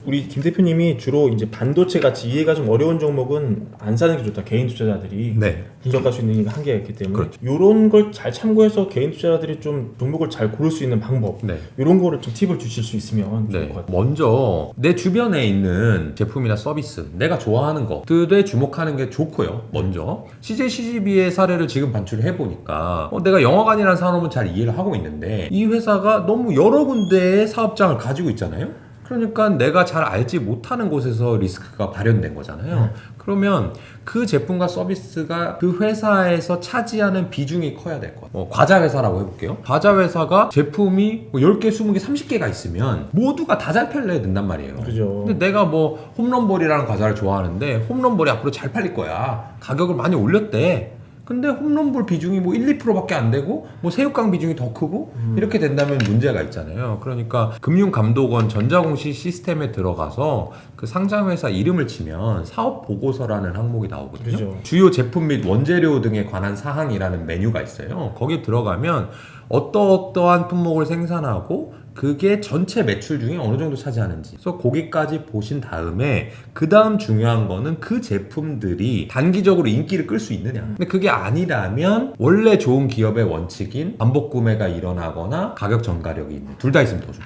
우리 김 대표님이 주로 이제 반도체 같이 이해가 좀 어려운 종목은 안 사는 게 좋다. 개인 투자자들이 네. 분석할 수 있는 한계가 있기 때문에 그렇죠. 이런 걸 잘 참고해서 개인 투자자들이 좀 종목을 잘 고를 수 있는 방법 네. 이런 거를 좀 팁을 주실 수 있으면 좋을 네. 것 같아요. 먼저 내 주변에 있는 제품이나 서비스, 내가 좋아하는 것들에 주목하는 게 좋고요. 먼저 CJ CGV의 사례를 지금 반출해 보니까 내가 영화관이라는 산업은 잘 이해를 하고 있는데 이 회사가 너무 여러 군데의 사업장을 가지고 있잖아요. 그러니까 내가 잘 알지 못하는 곳에서 리스크가 발현된 거잖아요. 그러면 그 제품과 서비스가 그 회사에서 차지하는 비중이 커야 될 것 같아요. 과자 회사라고 해볼게요. 과자 회사가 제품이 10개, 20개, 30개가 있으면 모두가 다 잘 팔려야 된단 말이에요. 그죠. 근데 내가 뭐 홈런볼이라는 과자를 좋아하는데 홈런볼이 앞으로 잘 팔릴 거야. 가격을 많이 올렸대. 근데 홈런볼 비중이 뭐 1, 2%밖에 안 되고 뭐 새우깡 비중이 더 크고 이렇게 된다면 문제가 있잖아요. 그러니까 금융감독원 전자공시 시스템에 들어가서 그 상장회사 이름을 치면 사업보고서라는 항목이 나오거든요. 그죠. 주요 제품 및 원재료 등에 관한 사항이라는 메뉴가 있어요. 거기에 들어가면 어떠한 품목을 생산하고 그게 전체 매출 중에 어느 정도 차지하는지. 그래서 거기까지 보신 다음에 그 다음 중요한 거는 그 제품들이 단기적으로 인기를 끌 수 있느냐. 근데 그게 아니라면 원래 좋은 기업의 원칙인 반복 구매가 일어나거나 가격 전가력이 있는 둘 다 있으면 더 좋고.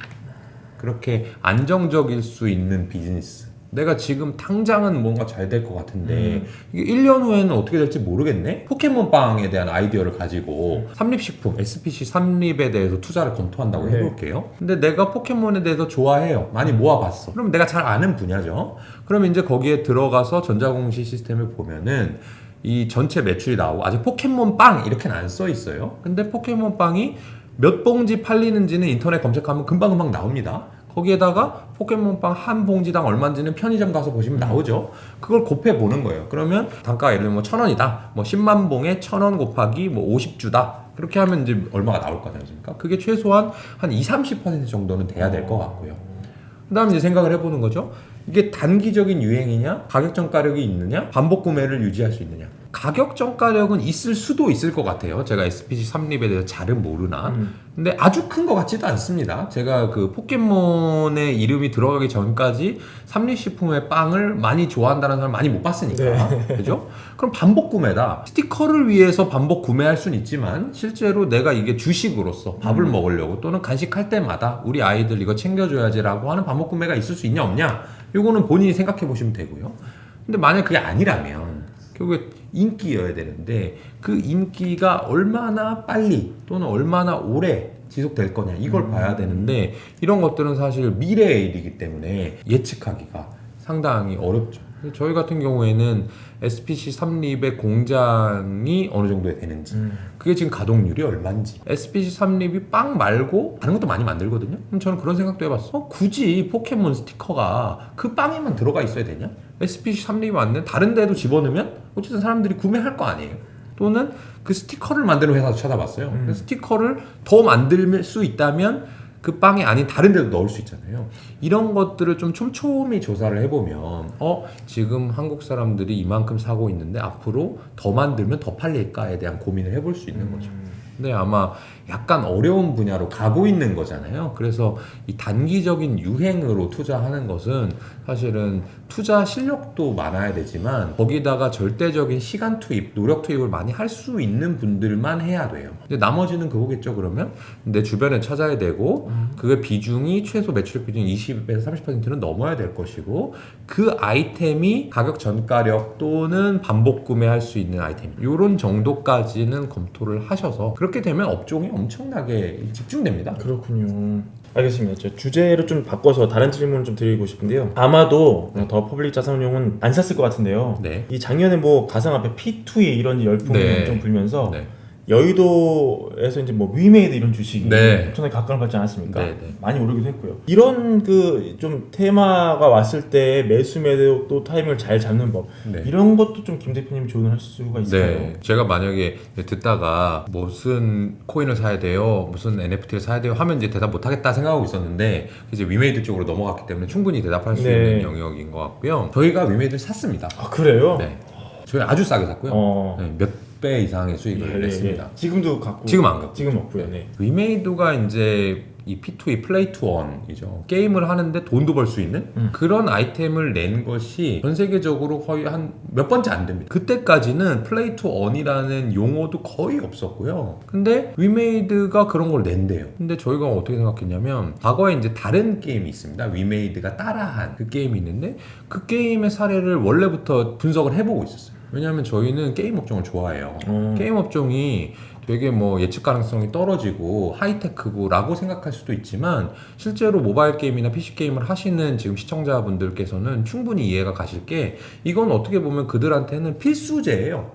그렇게 안정적일 수 있는 비즈니스. 내가 지금 당장은 뭔가 잘 될 것 같은데 이게 1년 후에는 어떻게 될지 모르겠네? 포켓몬빵에 대한 아이디어를 가지고 삼립식품, SPC 삼립에 대해서 투자를 검토한다고 해볼게요. 근데 내가 포켓몬에 대해서 좋아해요. 많이 모아봤어. 그럼 내가 잘 아는 분야죠. 그럼 이제 거기에 들어가서 전자공시 시스템을 보면은 이 전체 매출이 나오고 아직 포켓몬빵 이렇게는 안 써 있어요. 근데 포켓몬빵이 몇 봉지 팔리는지는 인터넷 검색하면 금방금방 나옵니다. 거기에다가 포켓몬빵 한 봉지당 얼마인지는 편의점 가서 보시면 나오죠. 그걸 곱해 보는 거예요. 그러면 단가가 예를 들면 뭐 1,000원이다. 뭐 10만 봉에 1,000원 곱하기 뭐 50주다. 그렇게 하면 이제 얼마가 나올 거 아닙니까? 그게 최소한 한 20-30% 정도는 돼야 될 것 같고요. 그 다음에 이제 생각을 해보는 거죠. 이게 단기적인 유행이냐? 가격 전가력이 있느냐? 반복 구매를 유지할 수 있느냐? 가격 전가력은 있을 수도 있을 것 같아요. 제가 SPC 삼립에 대해서 잘은 모르나. 근데 아주 큰 것 같지도 않습니다. 제가 그 포켓몬의 이름이 들어가기 전까지 삼립식품의 빵을 많이 좋아한다는 사람 많이 못 봤으니까. 네. 그죠? 그럼 반복 구매다. 스티커를 위해서 반복 구매할 수는 있지만 실제로 내가 이게 주식으로서 밥을 먹으려고 또는 간식할 때마다 우리 아이들 이거 챙겨줘야지라고 하는 반복 구매가 있을 수 있냐 없냐? 요거는 본인이 생각해 보시면 되고요. 근데 만약 그게 아니라면 결국에 인기여야 되는데 그 인기가 얼마나 빨리 또는 얼마나 오래 지속될 거냐 이걸 봐야 되는데 이런 것들은 사실 미래의 일이기 때문에 예측하기가 상당히 어렵죠. 저희 같은 경우에는 SPC 삼립의 공장이 어느 정도 되는지 그게 지금 가동률이 얼마인지 SPC 삼립이 빵 말고 다른 것도 많이 만들거든요. 그럼 저는 그런 생각도 해봤어. 굳이 포켓몬 스티커가 그 빵에만 들어가 있어야 되냐? SPC 삼립이 맞는 다른 데도 집어넣으면 어쨌든 사람들이 구매할 거 아니에요. 또는 그 스티커를 만드는 회사도 찾아봤어요. 그 스티커를 더 만들 수 있다면 그 빵이 아닌 다른 데도 넣을 수 있잖아요. 이런 것들을 좀 촘촘히 조사를 해보면 지금 한국 사람들이 이만큼 사고 있는데 앞으로 더 만들면 더 팔릴까에 대한 고민을 해볼 수 있는 거죠. 근데 아마 약간 어려운 분야로 가고 있는 거잖아요. 그래서 이 단기적인 유행으로 투자하는 것은 사실은 투자 실력도 많아야 되지만 거기다가 절대적인 시간 투입, 노력 투입을 많이 할 수 있는 분들만 해야 돼요. 근데 나머지는 그거겠죠. 그러면 내 주변에 찾아야 되고 그게 비중이 최소 매출액 비중 20에서 30%는 넘어야 될 것이고 그 아이템이 가격 전가력 또는 반복 구매할 수 있는 아이템 이런 정도까지는 검토를 하셔서 그렇게 되면 업종이 엄청나게 집중됩니다. 그렇군요. 알겠습니다. 저 주제를 좀 바꿔서 다른 질문을 좀 드리고 싶은데요. 아마도 더 퍼블릭 자산운용은 안 샀을 것 같은데요. 네. 이 작년에 뭐 가상화폐 P2E 이런 열풍이 네. 좀 불면서 네. 여의도에서 이제 뭐 위메이드 이런 주식이 네. 엄청나게 각광을 받지 않았습니까? 네, 네. 많이 오르기도 했고요. 이런 그 좀 테마가 왔을 때 매수 매도 또 타이밍을 잘 잡는 법 네. 이런 것도 좀 김 대표님이 조언할 수가 있을까요? 네. 제가 만약에 듣다가 무슨 코인을 사야 돼요, 무슨 NFT를 사야 돼요 하면 이제 대답 못 하겠다 생각하고 있었는데 이제 위메이드 쪽으로 넘어갔기 때문에 충분히 대답할 수 네. 있는 영역인 것 같고요. 저희가 위메이드를 샀습니다. 아 그래요? 네. 저희 아주 싸게 샀고요. 네, 몇 배 이상의 수익을 냈습니다. 지금도 갖고 지금 안 갖고 지금 없고요. 네. 위메이드가 이제 이 P2E 플레이 투 원이죠. 게임을 하는데 돈도 벌 수 있는 그런 아이템을 낸 것이 전 세계적으로 거의 한 몇 번째 안 됩니다. 그때까지는 플레이 투 원이라는 용어도 거의 없었고요. 근데 위메이드가 그런 걸 낸대요. 근데 저희가 어떻게 생각했냐면 과거에 이제 다른 게임이 있습니다. 위메이드가 따라한 그 게임이 있는데 그 게임의 사례를 원래부터 분석을 해보고 있었어요. 왜냐하면 저희는 게임 업종을 좋아해요. 게임 업종이 되게 뭐 예측 가능성이 떨어지고 하이테크고 라고 생각할 수도 있지만 실제로 모바일 게임이나 PC 게임을 하시는 지금 시청자분들께서는 충분히 이해가 가실 게 이건 어떻게 보면 그들한테는 필수제예요.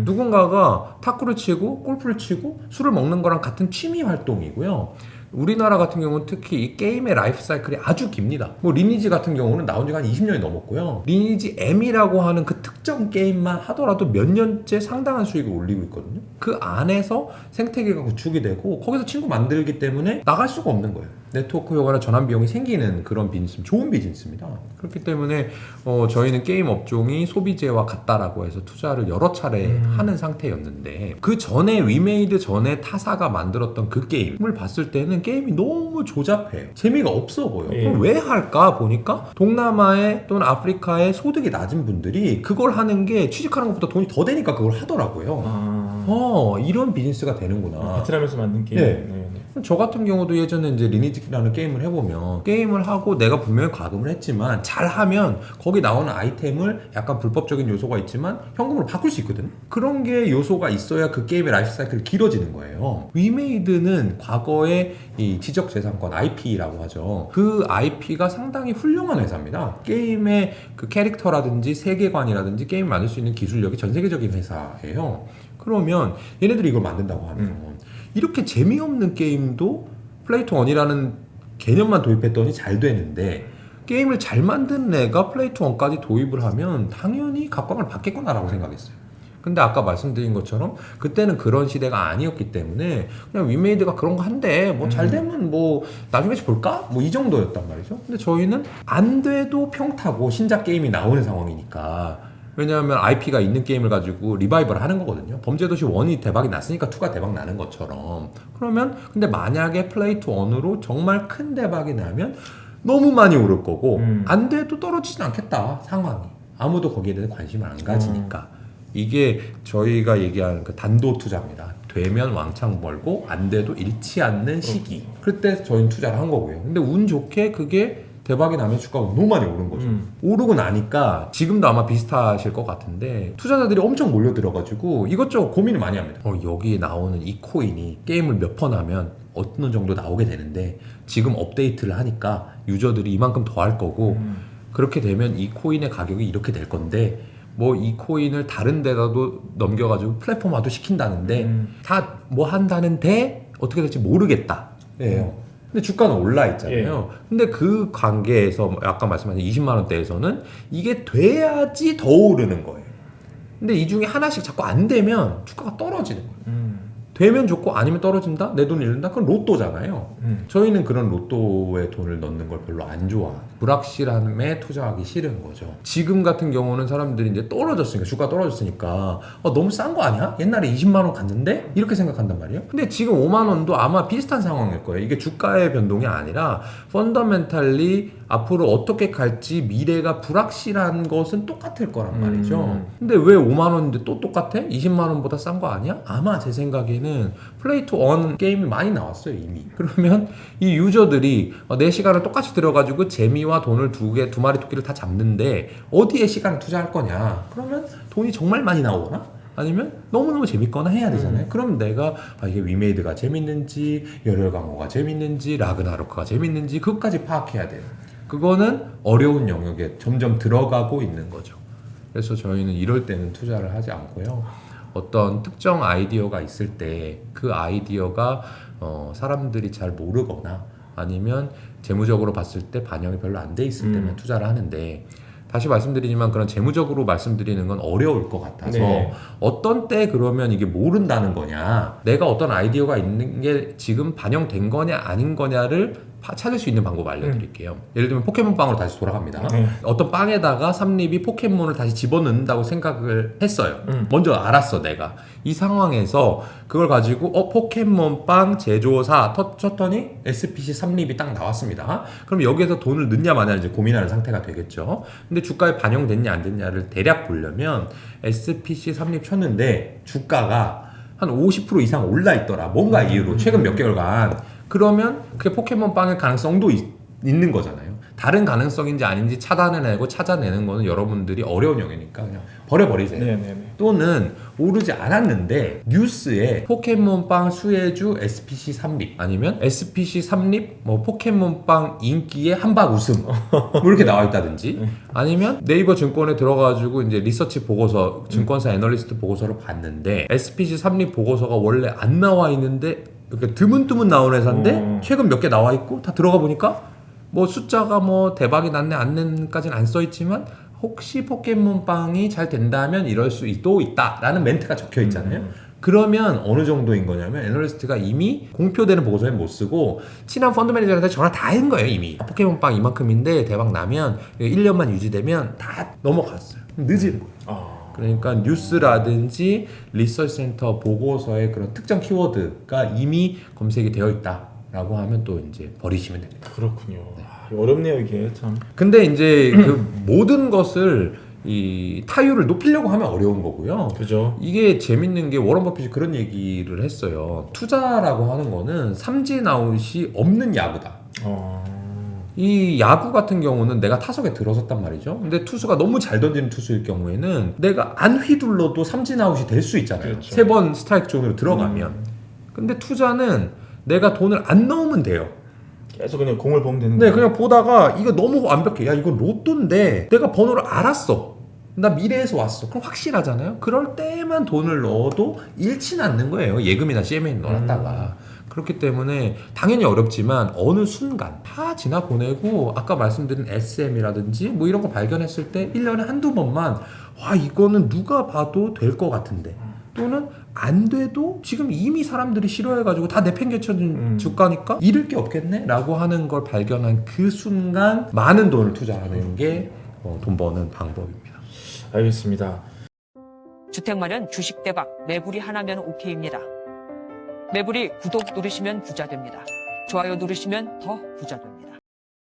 누군가가 탁구를 치고 골프를 치고 술을 먹는 거랑 같은 취미 활동이고요. 우리나라 같은 경우는 특히 이 게임의 라이프 사이클이 아주 깁니다. 뭐 리니지 같은 경우는 나온 지가 한 20년이 넘었고요. 리니지 M이라고 하는 그 특정 게임만 하더라도 몇 년째 상당한 수익을 올리고 있거든요. 그 안에서 생태계가 구축이 되고 거기서 친구 만들기 때문에 나갈 수가 없는 거예요. 네트워크 효과나 전환 비용이 생기는 그런 비즈니스, 좋은 비즈니스입니다. 그렇기 때문에 저희는 게임 업종이 소비재와 같다라고 해서 투자를 여러 차례 하는 상태였는데 그 전에 위메이드 전에 타사가 만들었던 그 게임을 봤을 때는 게임이 너무 조잡해요. 재미가 없어 보여. 그럼 왜 할까 보니까 동남아에 또는 아프리카에 소득이 낮은 분들이 그걸 하는 게 취직하는 것보다 돈이 더 되니까 그걸 하더라고요. 이런 비즈니스가 되는구나. 베트남에서 만든 게임. 네. 저 같은 경우도 예전에 이제 리니지라는 게임을 해보면 게임을 하고 내가 분명히 과금을 했지만 잘하면 거기 나오는 아이템을 약간 불법적인 요소가 있지만 현금으로 바꿀 수 있거든. 그런 게 요소가 있어야 그 게임의 라이프 사이클이 길어지는 거예요. 위메이드는 과거에 이 지적재산권 IP라고 하죠. 그 IP가 상당히 훌륭한 회사입니다. 게임의 그 캐릭터라든지 세계관이라든지 게임을 만들 수 있는 기술력이 전 세계적인 회사예요. 그러면 얘네들이 이걸 만든다고 하면 이렇게 재미없는 게임도 플레이 투 원이라는 개념만 도입했더니 잘 되는데 게임을 잘 만든 애가 플레이 투 원까지 도입을 하면 당연히 각광을 받겠구나라고 생각했어요. 근데 아까 말씀드린 것처럼 그때는 그런 시대가 아니었기 때문에 그냥 위메이드가 그런 거 한대 뭐 잘 되면 뭐 나중에 볼까? 뭐 이 정도였단 말이죠. 근데 저희는 안 돼도 평타고 신작 게임이 나오는 상황이니까 왜냐하면 IP가 있는 게임을 가지고 리바이벌 하는 거거든요. 범죄도시 1이 대박이 났으니까 2가 대박 나는 것처럼. 그러면 근데 만약에 플레이 투 1으로 정말 큰 대박이 나면 너무 많이 오를 거고 안 돼도 떨어지진 않겠다 상황이. 아무도 거기에 대해서 관심을 안 가지니까. 이게 저희가 얘기하는 그 단도 투자입니다. 되면 왕창 벌고 안 돼도 잃지 않는 시기. 그때 저희는 투자를 한 거고요. 근데 운 좋게 그게 대박이 나면 주가가 너무 많이 오른 거죠. 오르고 나니까 지금도 아마 비슷하실 것 같은데 투자자들이 엄청 몰려들어가지고 이것저것 고민을 많이 합니다. 여기에 나오는 이 코인이 게임을 몇 번 하면 어느 정도 나오게 되는데 지금 업데이트를 하니까 유저들이 이만큼 더 할 거고 그렇게 되면 이 코인의 가격이 이렇게 될 건데 뭐 이 코인을 다른 데다도 넘겨가지고 플랫폼화도 시킨다는데 다 뭐 한다는데 어떻게 될지 모르겠다. 근데 주가는 올라 있잖아요. 근데 그 관계에서 아까 말씀하신 20만 원대에서는 이게 돼야지 더 오르는 거예요. 근데 이 중에 하나씩 자꾸 안 되면 주가가 떨어지는 거예요. 되면 좋고 아니면 떨어진다? 내 돈 잃는다? 그건 로또잖아요. 저희는 그런 로또에 돈을 넣는 걸 별로 안 좋아해요. 불확실함에 투자하기 싫은 거죠. 지금 같은 경우는 사람들이 이제 떨어졌으니까 주가 떨어졌으니까 너무 싼 거 아니야? 옛날에 20만 원 갔는데? 이렇게 생각한단 말이에요. 근데 지금 5만 원도 아마 비슷한 상황일 거예요. 이게 주가의 변동이 아니라 펀더멘탈리 앞으로 어떻게 갈지 미래가 불확실한 것은 똑같을 거란 말이죠. 근데 왜 5만 원인데 또 똑같아? 20만 원보다 싼 거 아니야? 아마 제 생각에는 플레이 투 원 게임이 많이 나왔어요 이미. 그러면 이 유저들이 내 시간을 똑같이 들어가지고 재미와 돈을 두 마리 토끼를 다 잡는데 어디에 시간을 투자할 거냐? 그러면 돈이 정말 많이 나오거나 아니면 너무너무 재밌거나 해야 되잖아요. 그럼 내가 이게 위메이드가 재밌는지 열혈 강호가 재밌는지 라그나로크가 재밌는지 그것까지 파악해야 돼요. 그거는 어려운 영역에 점점 들어가고 있는 거죠. 그래서 저희는 이럴 때는 투자를 하지 않고요. 어떤 특정 아이디어가 있을 때 그 아이디어가 사람들이 잘 모르거나 아니면 재무적으로 봤을 때 반영이 별로 안 돼 있을 때만 투자를 하는데 다시 말씀드리지만 그런 재무적으로 말씀드리는 건 어려울 것 같아서 네. 어떤 때 그러면 이게 모른다는 거냐, 내가 어떤 아이디어가 있는 게 지금 반영된 거냐 아닌 거냐를 찾을 수 있는 방법 알려드릴게요. 예를 들면 포켓몬빵으로 다시 돌아갑니다. 네. 어떤 빵에다가 삼립이 포켓몬을 다시 집어넣는다고 생각을 했어요. 먼저 알았어 내가. 이 상황에서 그걸 가지고 포켓몬빵 제조사 쳤더니 SPC 삼립이 딱 나왔습니다. 그럼 여기에서 돈을 넣냐 마냐 이제 고민하는 상태가 되겠죠. 근데 주가에 반영됐냐 안 됐냐를 대략 보려면 SPC 삼립 쳤는데 주가가 한 50% 이상 올라 있더라. 뭔가 이유로 최근 몇 개월간. 그러면 그게 포켓몬빵의 가능성도 있는 거잖아요. 다른 가능성인지 아닌지 차단해내고 찾아내는 거는 여러분들이 어려운 영역이니까 그냥 버려버리세요. 네네네. 또는 오르지 않았는데 뉴스에 포켓몬빵 수혜주 SPC 삼립 아니면 SPC 삼립 뭐 포켓몬빵 인기의 한박 웃음 뭐 이렇게 나와 있다든지 아니면 네이버 증권에 들어가지고 이제 리서치 보고서 증권사 애널리스트 보고서를 봤는데 SPC 삼립 보고서가 원래 안 나와 있는데 이렇게 드문드문 나오는 회사인데 최근 몇 개 나와 있고 다 들어가 보니까 뭐 숫자가 뭐 대박이 났네 안 냈는까지는 안 써 있지만 혹시 포켓몬빵이 잘 된다면 이럴 수도 있다라는 멘트가 적혀 있잖아요. 그러면 어느 정도인 거냐면 애널리스트가 이미 공표되는 보고서에 못 쓰고 친한 펀드 매니저한테 전화 다 한 거예요 이미. 포켓몬빵 이만큼인데 대박 나면 1년만 유지되면 다 넘어갔어요. 늦은 거예요. 그러니까 뉴스라든지 리서치 센터 보고서에 그런 특정 키워드가 이미 검색이 되어 있다라고 하면 또 이제 버리시면 됩니다. 그렇군요. 어렵네요 이게 참. 근데 이제 그 모든 것을 이 타율을 높이려고 하면 어려운 거고요. 그죠. 이게 재밌는 게 워런 버핏이 그런 얘기를 했어요. 투자라고 하는 거는 삼진 아웃이 없는 야구다. 이 야구 같은 경우는 내가 타석에 들어섰단 말이죠. 근데 투수가 너무 잘 던지는 투수일 경우에는 내가 안 휘둘러도 삼진 아웃이 될 수 있잖아요. 그렇죠. 3번 스트라이크 존으로 들어가면. 근데 투자는 내가 돈을 안 넣으면 돼요. 계속 그냥 공을 보면 되는데. 네, 그냥 보다가 이거 너무 완벽해. 야, 이거 로또인데 내가 번호를 알았어. 나 미래에서 왔어. 그럼 확실하잖아요. 그럴 때만 돈을 넣어도 잃지는 않는 거예요. 예금이나 CM에 넣어놨다가. 그렇기 때문에 당연히 어렵지만 어느 순간 다 지나보내고 아까 말씀드린 SM이라든지 뭐 이런 거 발견했을 때 1년에 한두 번만 와 이거는 누가 봐도 될 것 같은데 또는 안 돼도 지금 이미 사람들이 싫어해가지고 다 내팽개쳐진 주가니까 잃을 게 없겠네 라고 하는 걸 발견한 그 순간 많은 돈을 투자하는 게 돈 버는 방법입니다. 알겠습니다. 주택 마련 주식 대박 매불이 하나면 오케이입니다. 매불이 구독 누르시면 부자 됩니다. 좋아요 누르시면 더 부자 됩니다.